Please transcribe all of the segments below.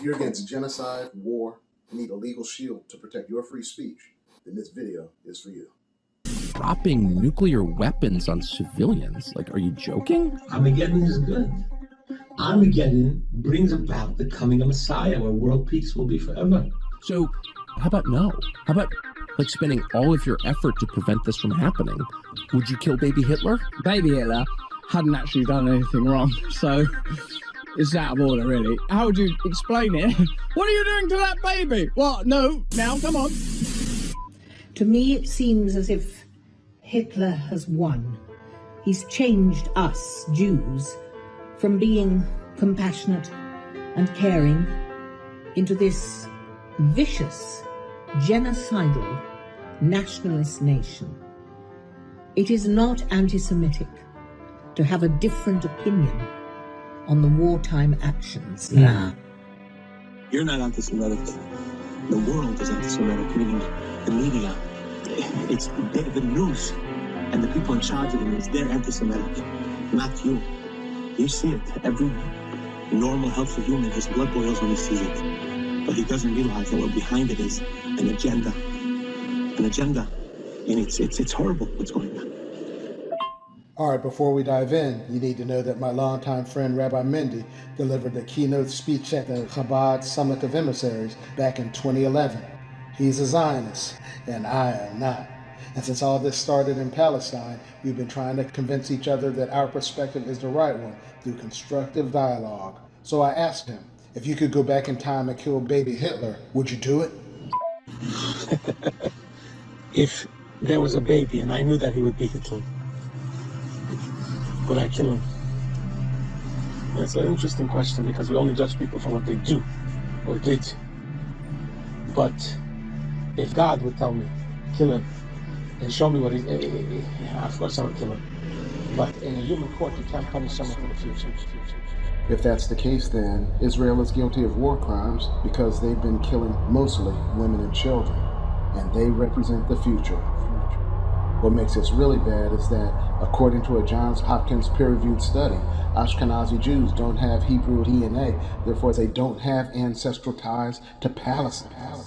If you're against genocide, war, and need a legal shield to protect your free speech, then this video is for you. Dropping nuclear weapons on civilians? Like, are you joking? Armageddon is good. Armageddon brings about the coming of Messiah, where world peace will be forever. So, how about no? How about, like, spending all of your effort to prevent this from happening? Would you kill baby Hitler? Baby Hitler hadn't actually done anything wrong, so it's out of order, really. How would you explain it? What are you doing to that baby? What? No, now, come on. To me, it seems as if Hitler has won. He's changed us, Jews, from being compassionate and caring into this vicious, genocidal, nationalist nation. It is not anti-Semitic to have a different opinion on the wartime actions. Nah. You're not anti-Semitic. The world is anti-Semitic, meaning the media. It's the news and the people in charge of the news. They're anti-Semitic, not you. You see it. Every normal, healthy human, his blood boils when he sees it. But he doesn't realize that what behind it is an agenda. An agenda. And it's horrible what's going on. All right, before we dive in, you need to know that my longtime friend Rabbi Mendy delivered the keynote speech at the Chabad Summit of Emissaries back in 2011. He's a Zionist, and I am not. And since all this started in Palestine, we've been trying to convince each other that our perspective is the right one through constructive dialogue. So I asked him, if you could go back in time and kill baby Hitler, would you do it? If there was a baby and I knew that he would be Hitler, would I kill him? That's an interesting question, because we only judge people for what they do or did. But if God would tell me, kill him, and show me what of course I would kill him. But in a human court, you can't punish someone for the future. If that's the case, then Israel is guilty of war crimes because they've been killing mostly women and children, and they represent the future. What makes this really bad is that, according to a Johns Hopkins peer-reviewed study, Ashkenazi Jews don't have Hebrew DNA, therefore they don't have ancestral ties to Palestine.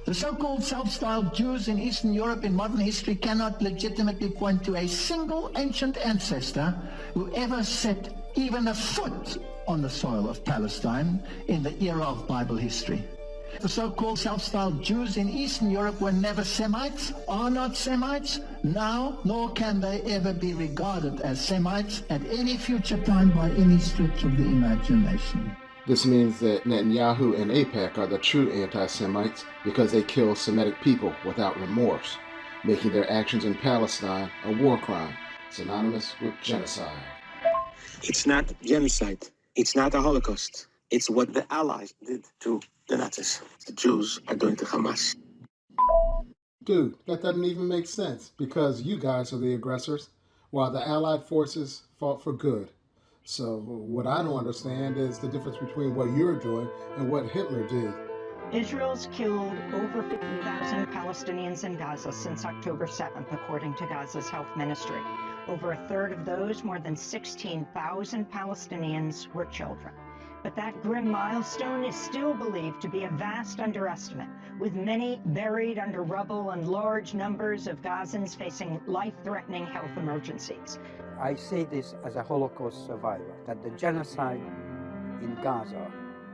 The so-called self-styled Jews in Eastern Europe in modern history cannot legitimately point to a single ancient ancestor who ever set even a foot on the soil of Palestine in the era of Bible history. The so-called self-styled Jews in Eastern Europe were never Semites, are not Semites now, nor can they ever be regarded as Semites at any future time by any stretch of the imagination. This means that Netanyahu and AIPAC are the true anti-Semites because they kill Semitic people without remorse, making their actions in Palestine a war crime, synonymous with genocide. It's not genocide. It's not a Holocaust. It's what the Allies did to the Nazis. The Jews are doing to Hamas. Dude, that doesn't even make sense, because you guys are the aggressors, while the Allied forces fought for good. So what I don't understand is the difference between what you're doing and what Hitler did. Israel's killed over 50,000 Palestinians in Gaza since October 7th, according to Gaza's health ministry. Over a third of those, more than 16,000 Palestinians, were children. But that grim milestone is still believed to be a vast underestimate, with many buried under rubble and large numbers of Gazans facing life-threatening health emergencies. I say this as a Holocaust survivor, that the genocide in Gaza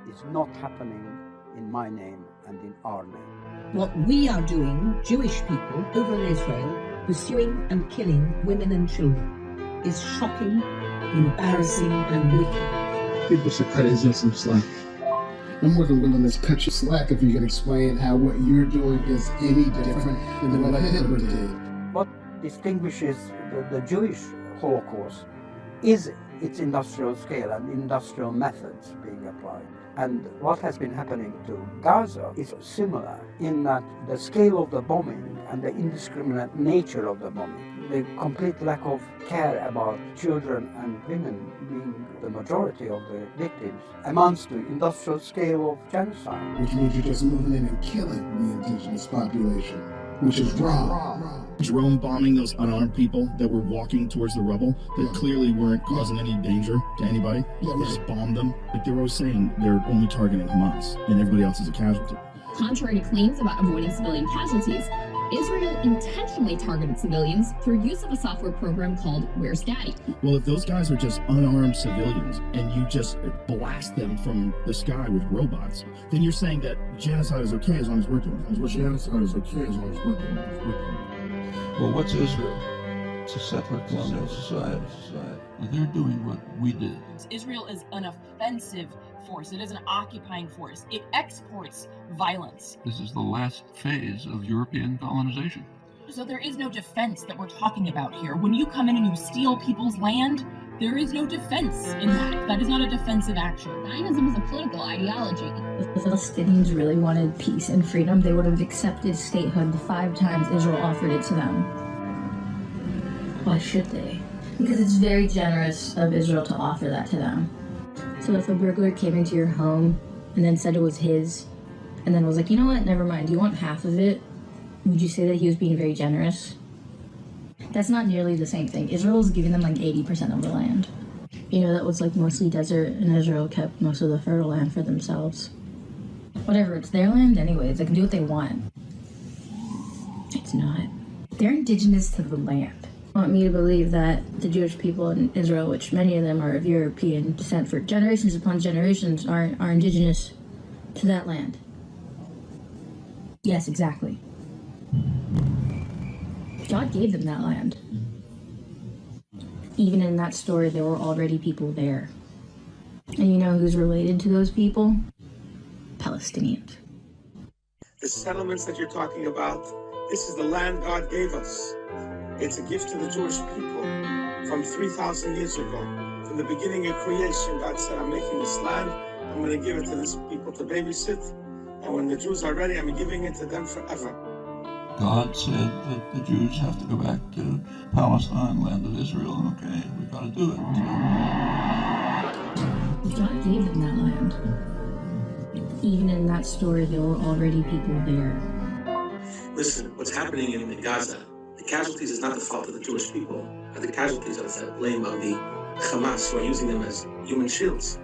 is not happening in my name and in our name. What we are doing, Jewish people over in Israel, pursuing and killing women and children, is shocking, embarrassing, and wicked. People should cut Israel some slack. I'm more than willing to cut you slack if you can explain how what you're doing is any different than what Hitler did. What distinguishes the Jewish Holocaust is its industrial scale and industrial methods being applied. And what has been happening to Gaza is similar in that the scale of the bombing and the indiscriminate nature of the bombing, the complete lack of care about children and women being the majority of the victims, amounts to industrial scale of genocide. Which means you're just moving in and killing the indigenous population. which is wrong. Drone bombing those unarmed people that were walking towards the rubble that clearly weren't causing any danger to anybody. They just bombed them. Like they were always saying they're only targeting Hamas and everybody else is a casualty. Contrary to claims about avoiding civilian casualties, Israel intentionally targeted civilians through use of a software program called Where's Daddy? Well, if those guys are just unarmed civilians and you just blast them from the sky with robots, then you're saying that genocide is okay as long as we're doing it. Genocide is okay as long as we're doing it. Well, what's Israel? It's a separate colonial society. And they're doing what we did. Israel is an offensive force. It is an occupying force. It exports violence. This is the last phase of European colonization. So there is no defense that we're talking about here. When you come in and you steal people's land, there is no defense in that. That is not a defensive action. Zionism is a political ideology. If the Palestinians really wanted peace and freedom, they would have accepted statehood the 5 times Israel offered it to them. Why should they? Because it's very generous of Israel to offer that to them. So if a burglar came into your home and then said it was his, and then was like, you know what, never mind, you want half of it? Would you say that he was being very generous? That's not nearly the same thing. Israel was giving them like 80% of the land. You know, that was like mostly desert, and Israel kept most of the fertile land for themselves. Whatever, it's their land anyways. They can do what they want. It's not. They're indigenous to the land. Want me to believe that the Jewish people in Israel, which many of them are of European descent for generations upon generations, are indigenous to that land. Yes, exactly. God gave them that land. Even in that story, there were already people there. And you know who's related to those people? Palestinians. The settlements that you're talking about, this is the land God gave us. It's a gift to the Jewish people from 3,000 years ago. From the beginning of creation, God said, I'm making this land, I'm going to give it to this people to babysit, and when the Jews are ready, I'm giving it to them forever. God said that the Jews have to go back to Palestine, land of Israel, and okay, we've got to do it. God gave them that land. Even in that story, there were already people there. Listen, what's happening in Gaza, the casualties is not the fault of the Jewish people. The casualties are the blame of the Hamas, who are using them as human shields.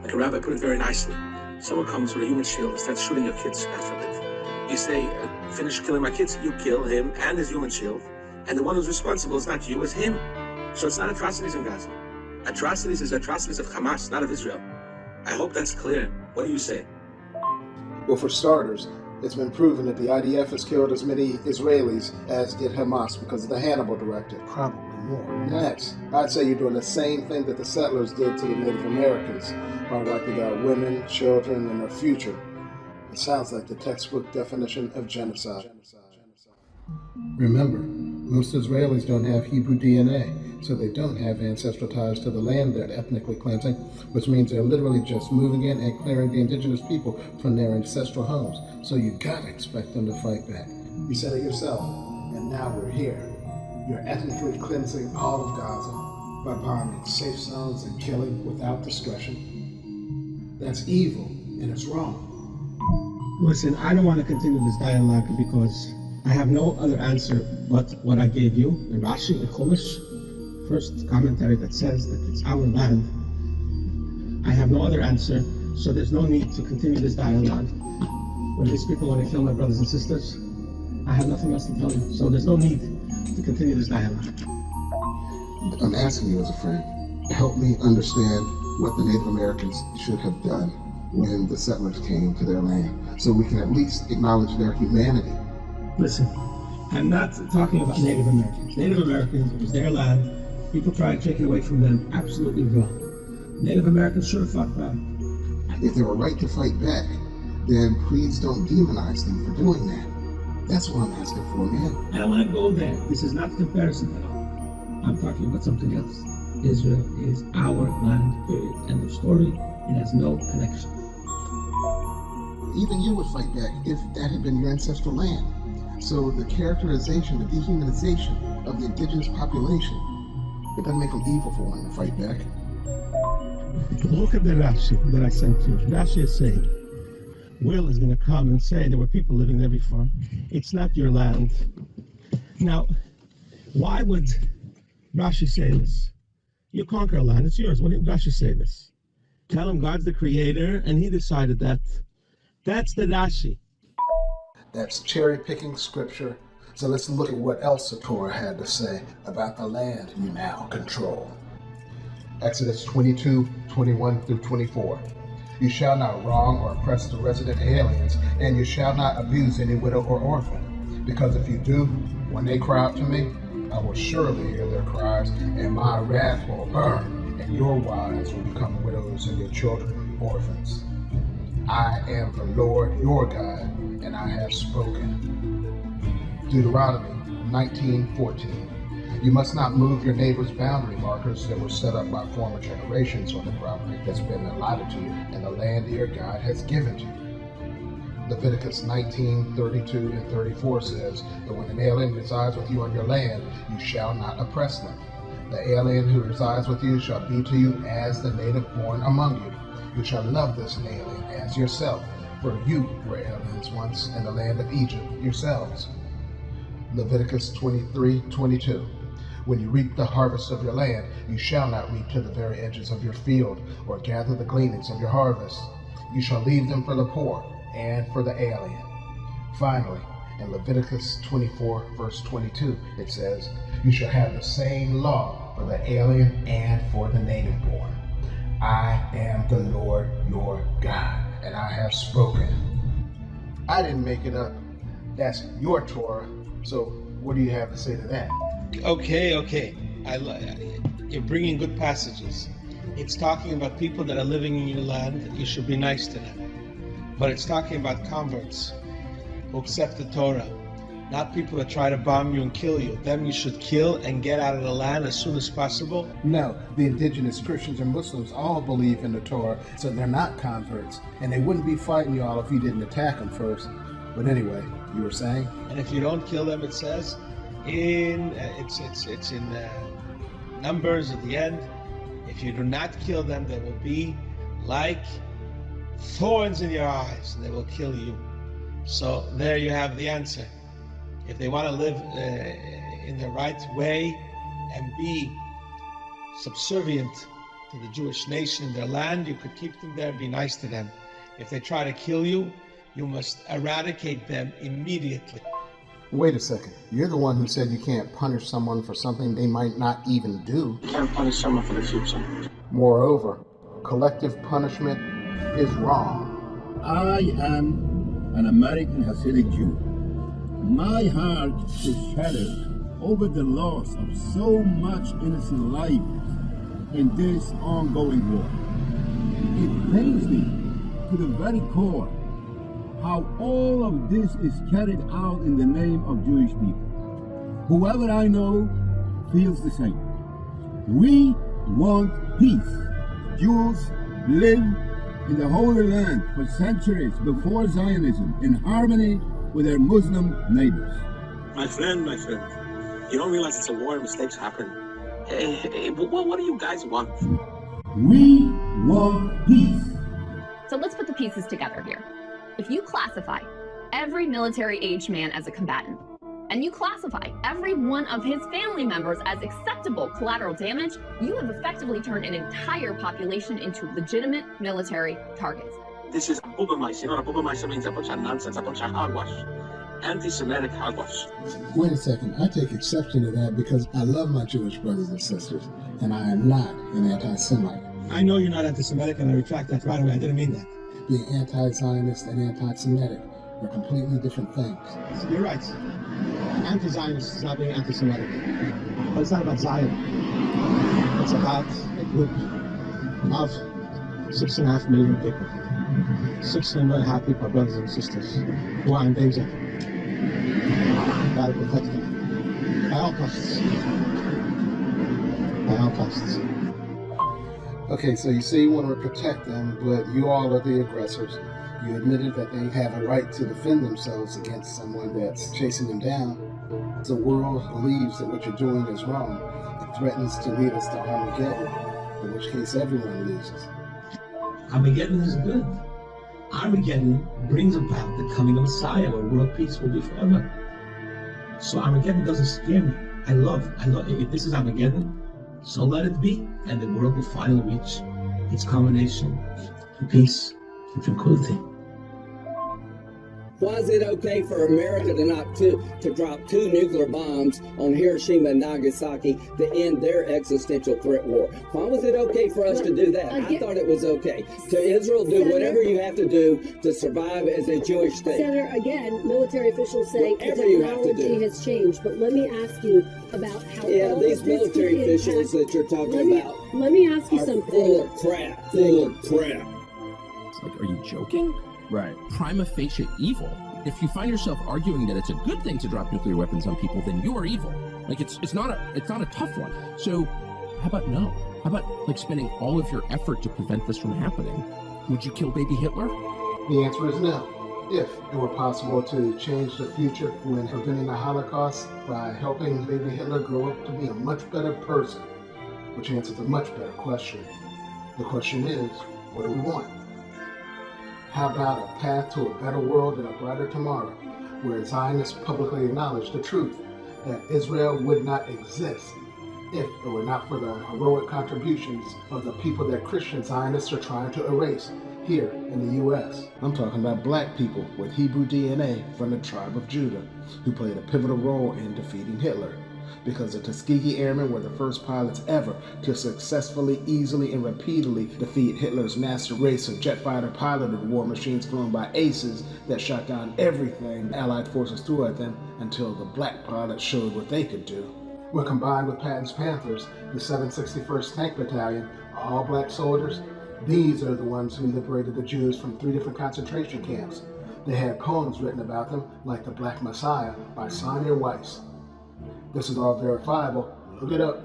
Like a rabbi put it very nicely. Someone comes with a human shield and starts shooting your kids, God forbid. You say, finish killing my kids, you kill him and his human shield, and the one who's responsible is not you, it's him. So it's not atrocities in Gaza. Atrocities is atrocities of Hamas, not of Israel. I hope that's clear. What do you say? Well, for starters, it's been proven that the IDF has killed as many Israelis as did Hamas because of the Hannibal Directive. Probably more. Next, I'd say you're doing the same thing that the settlers did to the Native Americans by wiping out women, children, and their future. It sounds like the textbook definition of genocide. Remember, most Israelis don't have Hebrew DNA, so they don't have ancestral ties to the land they're ethnically cleansing, which means they're literally just moving in and clearing the indigenous people from their ancestral homes. So you gotta expect them to fight back. You said it yourself, and now we're here. You're ethnically cleansing all of Gaza by bombing safe zones and killing without discretion. That's evil, and it's wrong. Listen, I don't want to continue this dialogue because I have no other answer but what I gave you. The Rashi, the Chumash, first commentary that says that it's our land. I have no other answer, so there's no need to continue this dialogue. When these people want to kill my brothers and sisters, I have nothing else to tell you, so there's no need to continue this dialogue. I'm asking you as a friend, help me understand what the Native Americans should have done when the settlers came to their land, so we can at least acknowledge their humanity. Listen, I'm not talking about Native Americans. Native Americans, it was their land. People tried to take it away from them. Absolutely wrong. Native Americans should have fought back. If they were right to fight back, then please don't demonize them for doing that. That's what I'm asking for, man. I don't want to go there. This is not the comparison at all. I'm talking about something else. Israel is our land, period. End of story. It has no connection. Even you would fight back if that had been your ancestral land. So the characterization, the dehumanization of the indigenous population, it doesn't make them evil for wanting to fight back. Look at the Rashi that I sent you. Rashi is saying, Will is going to come and say there were people living there before. It's not your land. Now, why would Rashi say this? You conquer a land, it's yours. Why didn't Rashi say this? Tell him God's the creator, and he decided that. That's the Rashi. That's cherry-picking scripture. So let's look at what else the Torah had to say about the land you now control. Exodus 22:21-24. You shall not wrong or oppress the resident aliens, and you shall not abuse any widow or orphan. Because if you do, when they cry out to me, I will surely hear their cries, and my wrath will burn, and your wives will become widows and your children orphans. I am the Lord your God, and I have spoken. Deuteronomy 19:14. You must not move your neighbor's boundary markers that were set up by former generations on the property that's been allotted to you and the land your God has given to you. Leviticus 19:32-34 says that when an alien resides with you on your land, you shall not oppress them. The alien who resides with you shall be to you as the native born among you. You shall love this alien as yourself, for you were aliens once in the land of Egypt yourselves. Leviticus 23:22. When you reap the harvest of your land, you shall not reap to the very edges of your field, or gather the gleanings of your harvest. You shall leave them for the poor and for the alien. Finally, in Leviticus 24:22, it says, you shall have the same law for the alien and for the native born. I am the Lord your God, and I have spoken. I didn't make it up. That's your Torah. So what do you have to say to that? Okay. You're bringing good passages. It's talking about people that are living in your land. You should be nice to them. But it's talking about converts who accept the Torah, not people that try to bomb you and kill you. Them you should kill and get out of the land as soon as possible. No, the indigenous Christians and Muslims all believe in the Torah, so they're not converts, and they wouldn't be fighting y'all if you didn't attack them first. But anyway, you were saying? And if you don't kill them, it says in Numbers at the end, if you do not kill them, they will be like thorns in your eyes, and they will kill you. So there you have the answer. If they want to live in the right way and be subservient to the Jewish nation in their land, you could keep them there and be nice to them. If they try to kill you, you must eradicate them immediately. Wait a second. You're the one who said you can't punish someone for something they might not even do. You can't punish someone for the future. Moreover, collective punishment is wrong. I am an American Hasidic Jew. My heart is shattered over the loss of so much innocent life in this ongoing war. It pains me to the very core how all of this is carried out in the name of Jewish people. Whoever I know feels the same. We want peace. Jews live in the Holy Land for centuries before Zionism in harmony with their Muslim neighbors. My friend, you don't realize it's a war and mistakes happen. What do you guys want? We want peace. So let's put the pieces together here. If you classify every military-aged man as a combatant, and you classify every one of his family members as acceptable collateral damage, you have effectively turned an entire population into legitimate military targets. This is a boogermeister. You know what a boogermeister means? A bunch of nonsense, a bunch of hogwash. Anti-Semitic hogwash. Wait a second. I take exception to that because I love my Jewish brothers and sisters, and I am not an anti-Semite. I know you're not anti-Semitic, and I retract that right away. I didn't mean that. Being anti-Zionist and anti-Semitic are completely different things. You're right. Anti-Zionist is not being anti-Semitic. But it's not about Zion. It's about a group of 6.5 million people. 6.5 people are brothers and sisters who are in danger. Gotta protect them. By all costs. By all costs. Okay, so you say you want to protect them, but you all are the aggressors. You admitted that they have a right to defend themselves against someone that's chasing them down. The world believes that what you're doing is wrong. It threatens to lead us to Armageddon, in which case everyone loses. Armageddon is good. Armageddon brings about the coming of Messiah, where world peace will be forever. So Armageddon doesn't scare me. I love, if this is Armageddon, so let it be, and the world will finally reach its culmination in peace and tranquility. Why is it okay for America to drop 2 nuclear bombs on Hiroshima and Nagasaki to end their existential threat war? Why was it okay for us to do that? I thought it was okay. To Israel, do whatever you have to do to survive as a Jewish state. Senator, again, military officials say Whatever the you have to technology do. has changed, but let me ask you about how all These of this military could officials impact- that you're talking about Let me ask you are something. full of crap. Full of crap. It's like, are you joking? Right. Prima facie evil. If you find yourself arguing that it's a good thing to drop nuclear weapons on people, then you are evil. Like it's not a tough one. So how about no? How about like spending all of your effort to prevent this from happening? Would you kill baby Hitler? The answer is no. If it were possible to change the future when preventing the Holocaust by helping baby Hitler grow up to be a much better person, which answers a much better question. The question is, what do we want? How about a path to a better world and a brighter tomorrow, where Zionists publicly acknowledge the truth that Israel would not exist if it were not for the heroic contributions of the people that Christian Zionists are trying to erase here in the U.S. I'm talking about black people with Hebrew DNA from the tribe of Judah who played a pivotal role in defeating Hitler. Because the Tuskegee Airmen were the first pilots ever to successfully, easily, and repeatedly defeat Hitler's master race of jet fighter piloted war machines flown by aces that shot down everything Allied forces threw at them until the black pilots showed what they could do. When combined with Patton's Panthers, the 761st Tank Battalion, all black soldiers, these are the ones who liberated the Jews from 3 different concentration camps. They had poems written about them, like The Black Messiah by Sonia Weiss. This is all verifiable. Look it up,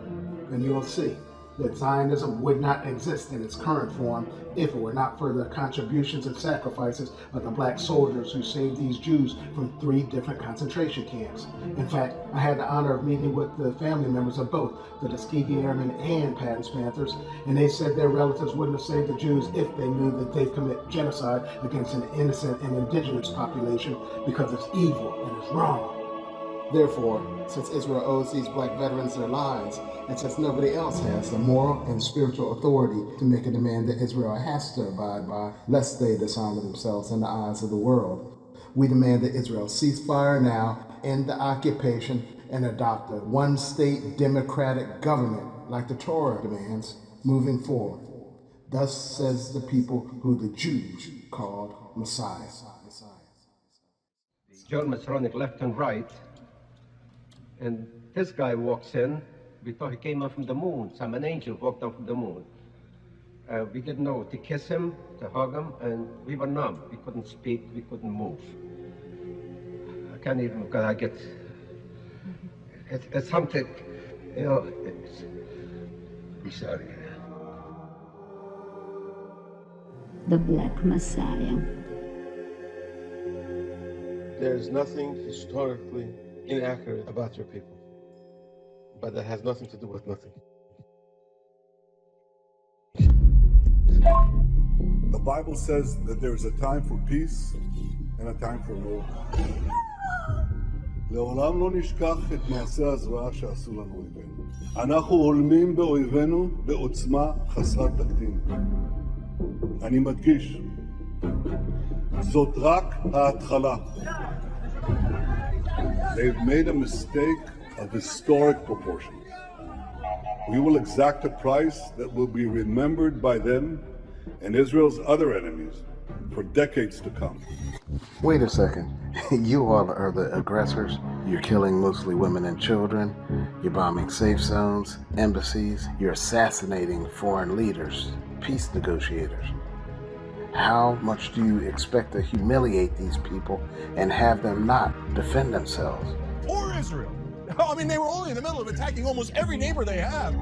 and you'll see that Zionism would not exist in its current form if it were not for the contributions and sacrifices of the black soldiers who saved these Jews from 3 different concentration camps. In fact, I had the honor of meeting with the family members of both the Tuskegee Airmen and Patton's Panthers, and they said their relatives wouldn't have saved the Jews if they knew that they've committed genocide against an innocent and indigenous population because it's evil and it's wrong. Therefore, since Israel owes these black veterans their lives, and since nobody else has the moral and spiritual authority to make a demand that Israel has to abide by, lest they dishonor themselves in the eyes of the world, we demand that Israel cease fire now, end the occupation, and adopt a one-state democratic government like the Torah demands moving forward. Thus says the people who the Jews called Messiah. Germans running left and right. And this guy walks in. We thought he came up from the moon. Some an angel walked down from the moon. We didn't know to kiss him, to hug him, and we were numb. We couldn't speak, we couldn't move. I can't even, because I get, it's something, you know, I'm sorry. The Black Messiah. There is nothing historically inaccurate about your people, but that has nothing to do with nothing. The Bible says that there is a time for peace and a time for war. לעולם לא נשכח את מעשה הזוועה שעשו לנו אויבינו. אנחנו הולמים באויבינו בעוצמה חסרת תקדים. אני מדגיש, זאת רק ההתחלה. They've made a mistake of historic proportions. We will exact a price that will be remembered by them and Israel's other enemies for decades to come. Wait a second. You all are the aggressors. You're killing mostly women and children. You're bombing safe zones, embassies. You're assassinating foreign leaders, peace negotiators. How much do you expect to humiliate these people and have them not defend themselves? Or Israel. I mean, they were only in the middle of attacking almost every neighbor they have.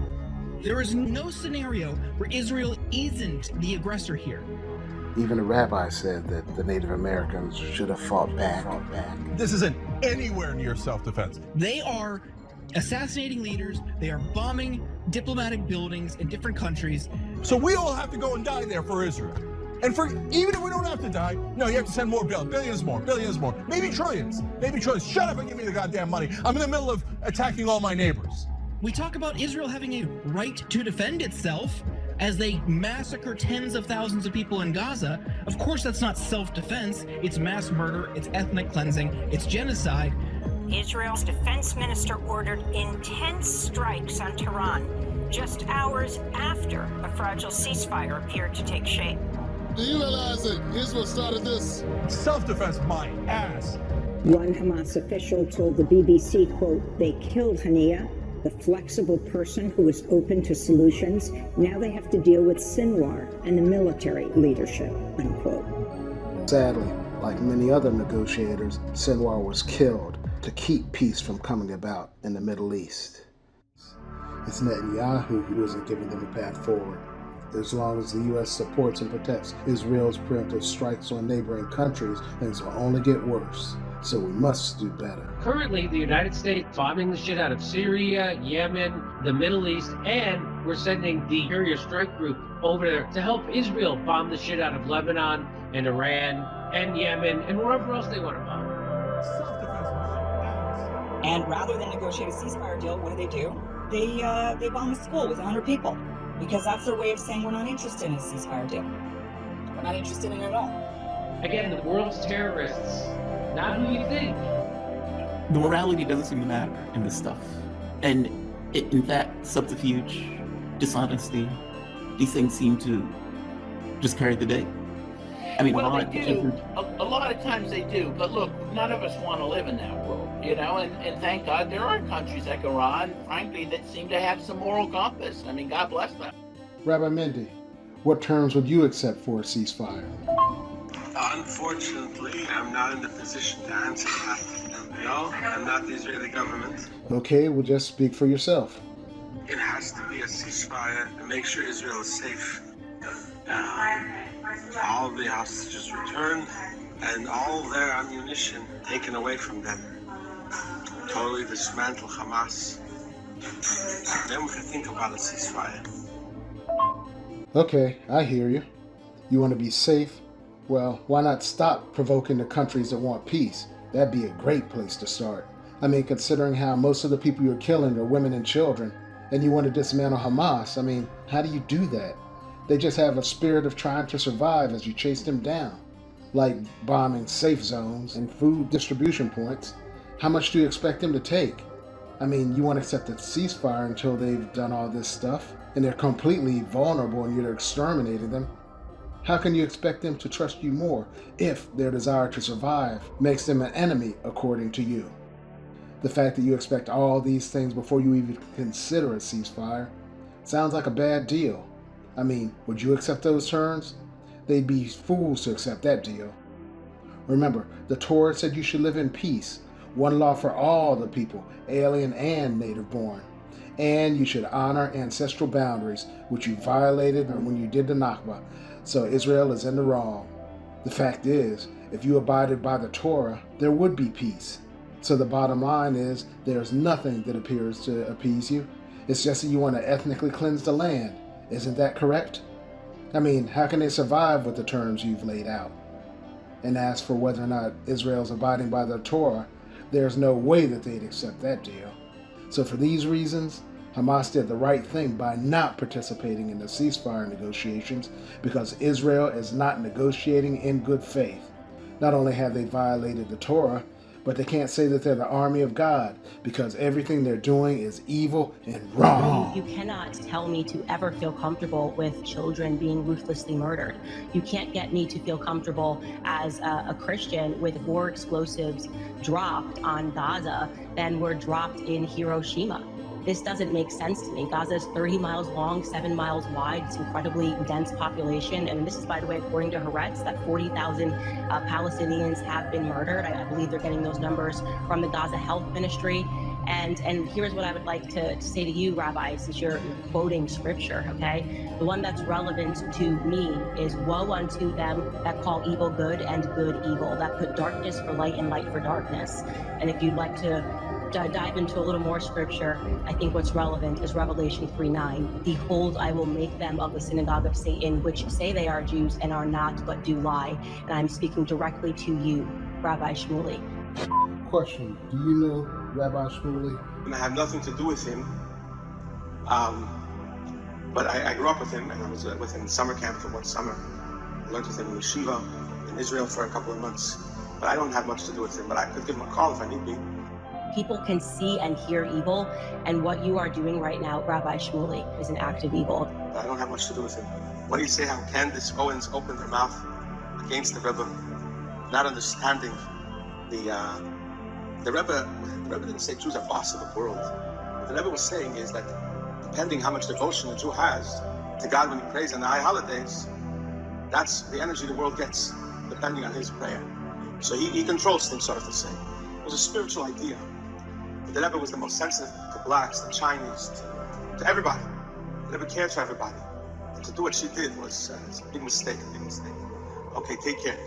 There is no scenario where Israel isn't the aggressor here. Even a rabbi said that the Native Americans should have fought back. This isn't anywhere near self-defense. They are assassinating leaders. They are bombing diplomatic buildings in different countries. So we all have to go and die there for Israel. And for even if we don't have to die, no, you have to send more billions more, maybe trillions. Shut up and give me the goddamn money. I'm in the middle of attacking all my neighbors. We talk about Israel having a right to defend itself as they massacre tens of thousands of people in Gaza. Of course, that's not self-defense. It's mass murder, it's ethnic cleansing, it's genocide. Israel's defense minister ordered intense strikes on Tehran just hours after a fragile ceasefire appeared to take shape. Do you realize that Israel started this? Self-defense, my ass. One Hamas official told the BBC, quote, they killed Hania, the flexible person who was open to solutions. Now they have to deal with Sinwar and the military leadership, unquote. Sadly, like many other negotiators, Sinwar was killed to keep peace from coming about in the Middle East. It's Netanyahu who isn't giving them a path forward. As long as the U.S. supports and protects Israel's preemptive strikes on neighboring countries, things will only get worse. So we must do better. Currently, the United States bombing the shit out of Syria, Yemen, the Middle East, and we're sending the Carrier Strike Group over there to help Israel bomb the shit out of Lebanon and Iran and Yemen and wherever else they want to bomb. And rather than negotiate a ceasefire deal, what do? They bomb a school with 100 people because that's their way of saying we're not interested in a ceasefire deal. We're not interested in it at all. Again, the world's terrorists, not who you think. The morality doesn't seem to matter in this stuff. And in fact, subterfuge, dishonesty, these things seem to just carry the day. I mean, well, they do. A lot of times they do. But look, none of us want to live in that world, you know, and thank God there are countries like Iran, frankly, that seem to have some moral compass. I mean, God bless them. Rabbi Mendy, what terms would you accept for a ceasefire? Unfortunately, I'm not in the position to answer that. No, I'm not the Israeli government. Okay, well, just speak for yourself. It has to be a ceasefire to make sure Israel is safe. All the hostages returned and all their ammunition taken away from them. Totally dismantle Hamas. Then we can think about a ceasefire. Okay, I hear you. You want to be safe? Well, why not stop provoking the countries that want peace? That'd be a great place to start. I mean, considering how most of the people you're killing are women and children, and you want to dismantle Hamas, I mean, how do you do that? They just have a spirit of trying to survive as you chase them down, like bombing safe zones and food distribution points. How much do you expect them to take? I mean, you want to accept a ceasefire until they've done all this stuff, and they're completely vulnerable and you're exterminating them. How can you expect them to trust you more if their desire to survive makes them an enemy according to you? The fact that you expect all these things before you even consider a ceasefire sounds like a bad deal. I mean, would you accept those terms? They'd be fools to accept that deal. Remember, the Torah said you should live in peace, one law for all the people, alien and native born. And you should honor ancestral boundaries, which you violated when you did the Nakba. So Israel is in the wrong. The fact is, if you abided by the Torah, there would be peace. So the bottom line is, there's nothing that appears to appease you. It's just that you want to ethnically cleanse the land. Isn't that correct? I mean, how can they survive with the terms you've laid out? And as for whether or not Israel's abiding by the Torah, there's no way that they'd accept that deal. So for these reasons, Hamas did the right thing by not participating in the ceasefire negotiations because Israel is not negotiating in good faith. Not only have they violated the Torah, but they can't say that they're the army of God because everything they're doing is evil and wrong. You cannot tell me to ever feel comfortable with children being ruthlessly murdered. You can't get me to feel comfortable as a Christian with more explosives dropped on Gaza than were dropped in Hiroshima. This doesn't make sense to me. Gaza is 30 miles long, 7 miles wide. It's incredibly dense population. And this is, by the way, according to Haaretz, that 40,000 Palestinians have been murdered. I believe they're getting those numbers from the Gaza Health Ministry. And here's what I would like to say to you, Rabbi, since you're quoting scripture, okay? The one that's relevant to me is woe unto them that call evil good and good evil, that put darkness for light and light for darkness. And if you'd like to dive into a little more scripture, I think what's relevant is Revelation 3:9. Behold, I will make them of the synagogue of Satan, which say they are Jews and are not, but do lie. And I'm speaking directly to you, Rabbi Shmuley. Question, do you know Rabbi Shmuley? And I have nothing to do with him. But I grew up with him, and I was with him in summer camp for one summer. I learned with him in yeshiva in Israel for a couple of months. But I don't have much to do with him, but I could give him a call if I need be. People can see and hear evil, and what you are doing right now, Rabbi Shmuley, is an act of evil. But I don't have much to do with him. What do you say how Candace Owens opened her mouth against the Rebbe, not understanding the Rebbe didn't say Jews are boss of the world. What the Rebbe was saying is that depending how much devotion a Jew has to God when he prays on the high holidays, that's the energy the world gets, depending on his prayer. So he controls things, sort of to say. It was a spiritual idea. But the Rebbe was the most sensitive to blacks, to Chinese, to everybody. The Rebbe cared for everybody. And to do what she did was a big mistake, Okay, take care.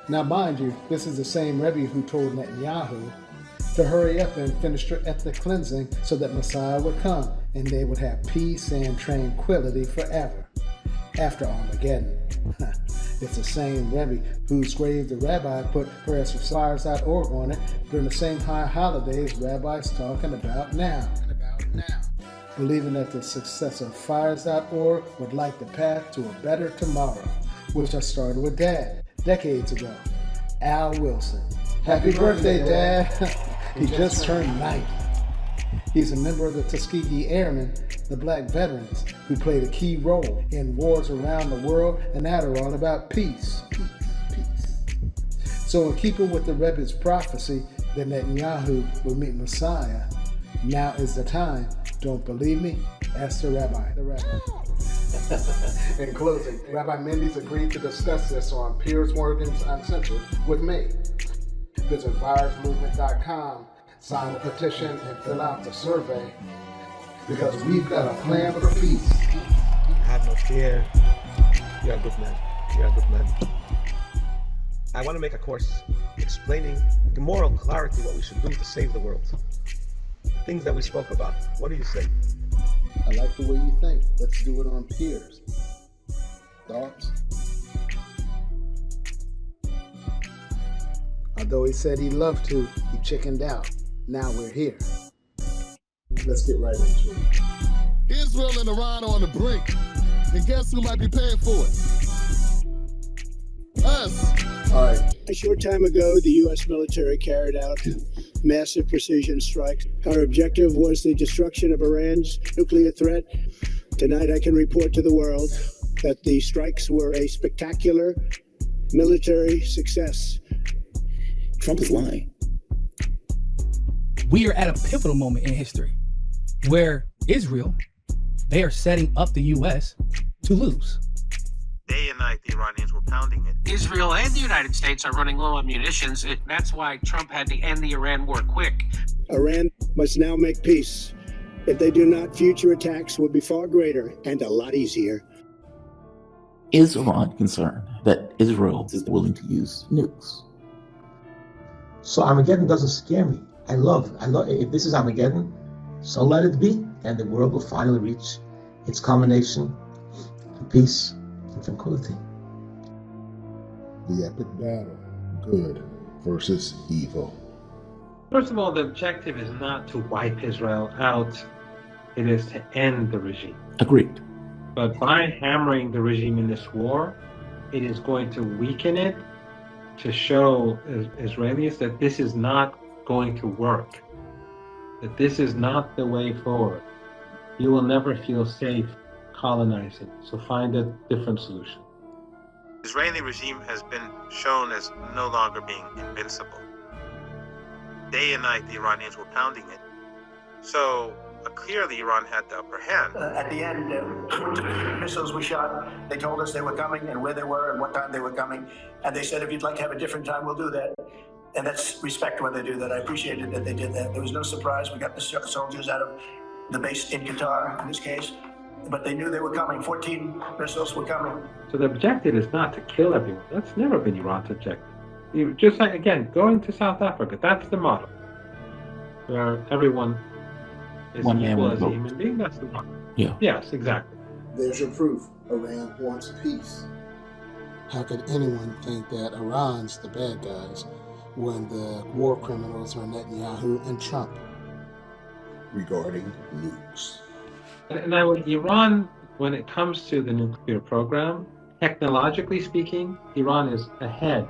Now, mind you, this is the same Rebbe who told Netanyahu to hurry up and finish their ethnic cleansing so that Messiah would come and they would have peace and tranquility forever after Armageddon. It's the same Rebbe whose grave the rabbi put prayers4fires.org on it during the same high holidays Rabbi's talking about now. Believing that the success of fires.org would light the path to a better tomorrow, which I started with Dad decades ago. Al Wilson. Happy birthday, Dad. He just turned 90. He's a member of the Tuskegee Airmen, the black veterans who played a key role in wars around the world, and that are all about peace. So in keeping with the Rebbe's prophecy that Netanyahu will meet Messiah, now is the time. Don't believe me? Ask the rabbi. In closing, Rabbi Mendes agreed to discuss this on Piers Morgan's Uncensored with me. Visit virusmovement.com, sign the petition, and fill out the survey, because we've got a plan for peace. Have no fear. You're a good man. You're a good man. I want to make a course explaining the moral clarity, what we should do to save the world. Things that we spoke about. What do you say? I like the way you think. Let's do it on Piers. Thoughts? Although he said he'd love to, he chickened out. Now we're here. Let's get right into it. Israel and Iran are on the brink. And guess who might be paying for it? Us. All right. A short time ago, the U.S. military carried out massive precision strikes. Our objective was the destruction of Iran's nuclear threat. Tonight, I can report to the world that the strikes were a spectacular military success. Trump is lying. We are at a pivotal moment in history where Israel, they are setting up the U.S. to lose. Day and night, the Iranians were pounding it. Israel and the United States are running low on munitions. That's why Trump had to end the Iran war quick. Iran must now make peace. If they do not, future attacks will be far greater and a lot easier. Is Iran concerned that Israel is willing to use nukes? So Armageddon doesn't scare me. I love, if this is Armageddon, so let it be. And the world will finally reach its culmination to peace and tranquility. The epic battle, good versus evil. First of all, the objective is not to wipe Israel out. It is to end the regime. Agreed. But by hammering the regime in this war, it is going to weaken it, to show Israelis that this is not going to work, that this is not the way forward. You will never feel safe colonizing, so find a different solution. The Israeli regime has been shown as no longer being invincible. Day and night, the Iranians were pounding it. So clearly Iran had the upper hand. At the end, missiles we shot, they told us they were coming and where they were and what time they were coming. And they said, if you'd like to have a different time, we'll do that. And that's respect when they do that. I appreciated that they did that. There was no surprise. We got the soldiers out of the base in Qatar, in this case. But they knew they were coming. 14 missiles were coming. So the objective is not to kill everyone. That's never been Iran's objective. You just like, again, going to South Africa, that's the model. Where everyone is One man, equal one as a vote. human being, that's the model. Yeah. Yes, exactly. There's your proof. Iran wants peace. How could anyone think that Iran's the bad guys when the war criminals are Netanyahu and Trump? Regarding nukes. And now with Iran, when it comes to the nuclear program, technologically speaking, Iran is ahead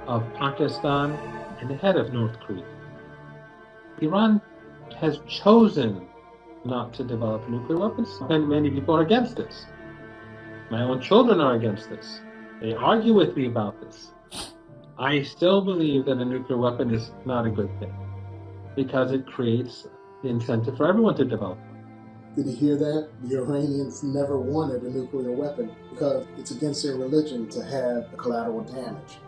of Pakistan and ahead of North Korea. Iran has chosen not to develop nuclear weapons, and many people are against this. My own children are against this. They argue with me about this. I still believe that a nuclear weapon is not a good thing because it creates the incentive for everyone to develop. Did you hear that? The Iranians never wanted a nuclear weapon because it's against their religion to have collateral damage.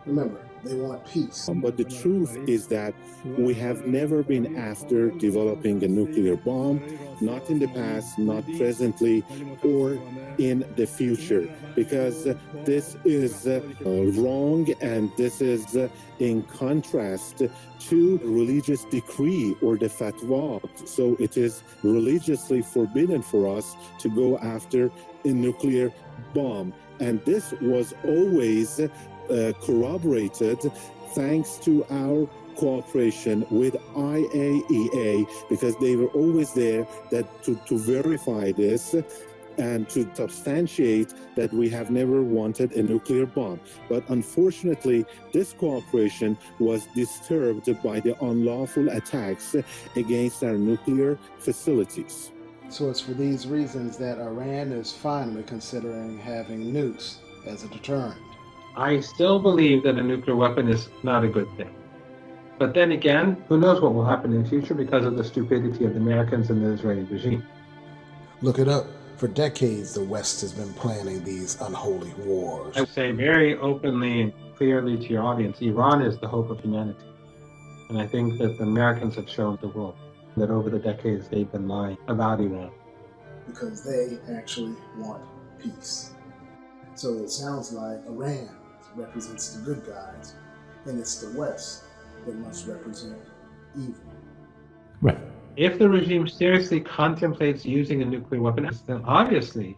Remember, they want peace. But the truth is that we have never been after developing a nuclear bomb, not in the past, not presently, or in the future, because this is wrong, and this is in contrast to religious decree or the fatwa. So it is religiously forbidden for us to go after a nuclear bomb. And this was always corroborated thanks to our cooperation with IAEA, because they were always there to verify this and to substantiate that we have never wanted a nuclear bomb. But unfortunately, this cooperation was disturbed by the unlawful attacks against our nuclear facilities. So it's for these reasons that Iran is finally considering having nukes as a deterrent. I still believe that a nuclear weapon is not a good thing. But then again, who knows what will happen in the future because of the stupidity of the Americans and the Israeli regime. Look it up. For decades, the West has been planning these unholy wars. I would say very openly and clearly to your audience, Iran is the hope of humanity. And I think that the Americans have shown the world that over the decades they've been lying about Iran. Because they actually want peace. So it sounds like Iran represents the good guys, and it's the West that must represent evil. Right. If the regime seriously contemplates using a nuclear weapon, then obviously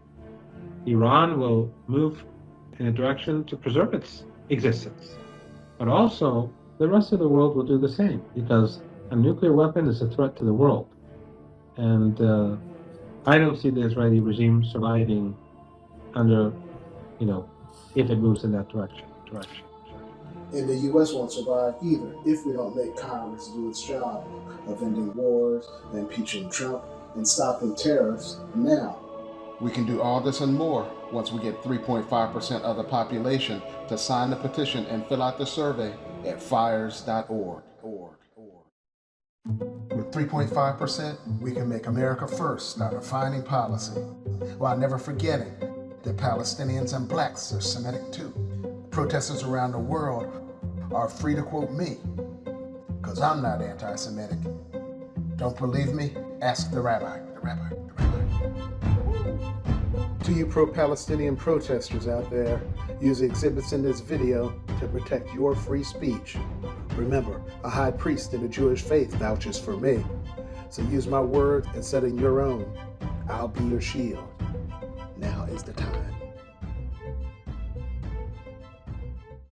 Iran will move in a direction to preserve its existence. But also, the rest of the world will do the same, because a nuclear weapon is a threat to the world. And I don't see the Israeli regime surviving under, if it moves in that direction. And the U.S. won't survive either if we don't make Congress do its job of ending wars, impeaching Trump, and stopping terrorists now. We can do all this and more once we get 3.5% of the population to sign the petition and fill out the survey at fires.org. With 3.5%, we can make America first start defining policy, while never forgetting that Palestinians and blacks are Semitic too. Protesters around the world are free to quote me, because I'm not anti-Semitic. Don't believe me? Ask the rabbi. To you pro-Palestinian protesters out there, use the exhibits in this video to protect your free speech. Remember, a high priest in the Jewish faith vouches for me, so use my words instead of your own. I'll be your shield. Now is the time.